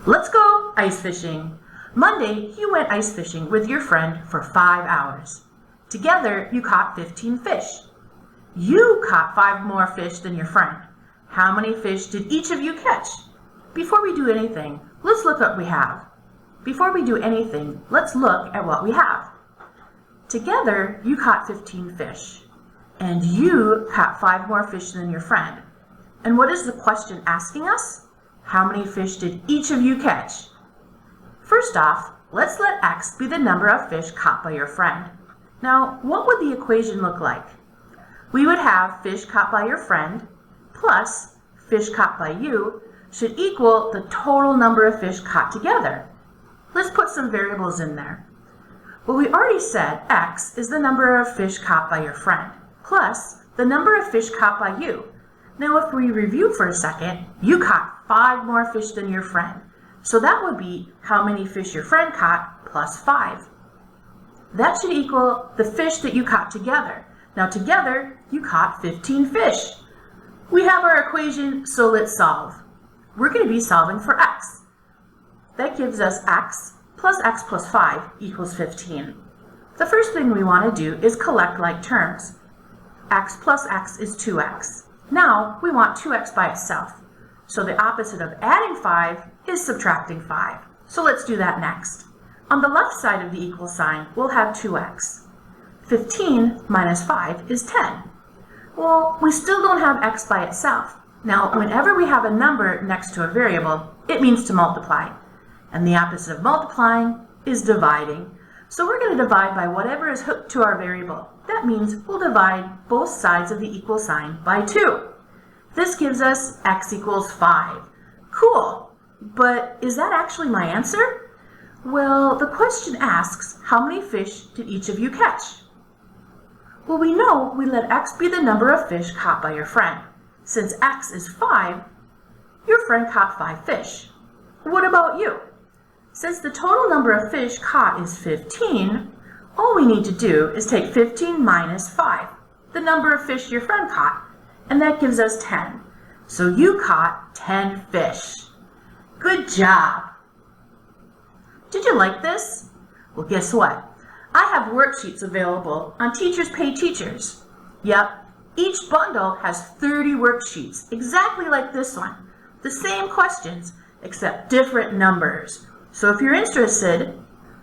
Let's go ice fishing. Monday, you went ice fishing with your friend for 5 hours. Together, you caught 15 fish. You caught 5 more fish than your friend. How many fish did each of you catch? Before we do anything, let's look at what we have. Before we do anything, let's look at what we have. Together, you caught 15 fish. And you caught 5 more fish than your friend. And what is the question asking us? How many fish did each of you catch? First off, let's let x be the number of fish caught by your friend. Now, what would the equation look like? We would have fish caught by your friend plus fish caught by you should equal the total number of fish caught together. Let's put some variables in there. Well, we already said x is the number of fish caught by your friend plus the number of fish caught by you. Now, if we review for a second, you caught 5 more fish than your friend. So that would be how many fish your friend caught plus 5. That should equal the fish that you caught together. Now together, you caught 15 fish. We have our equation, so let's solve. We're going to be solving for x. That gives us x plus 5 equals 15. The first thing we want to do is collect like terms. X plus x is 2x. Now we want 2x by itself. So the opposite of adding 5 is subtracting 5. So let's do that next. On the left side of the equal sign, we'll have 2x. 15 minus 5 is 10. Well, we still don't have x by itself. Now, whenever we have a number next to a variable, it means to multiply. And the opposite of multiplying is dividing. So we're going to divide by whatever is hooked to our variable. That means we'll divide both sides of the equal sign by 2. This gives us x equals 5. Cool, but is that actually my answer? Well, the question asks, how many fish did each of you catch? Well, we know we let x be the number of fish caught by your friend. Since x is 5, your friend caught 5 fish. What about you? Since the total number of fish caught is 15, all we need to do is take 15 minus 5, the number of fish your friend caught, and that gives us 10. So you caught 10 fish. Good job! Did you like this? Well, guess what? I have worksheets available on Teachers Pay Teachers. Yep, each bundle has 30 worksheets, exactly like this one. The same questions, except different numbers. So if you're interested,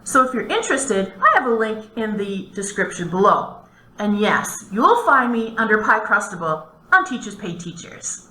I have a link in the description below. And yes, you'll find me under Pie Crustable on Teachers Pay Teachers.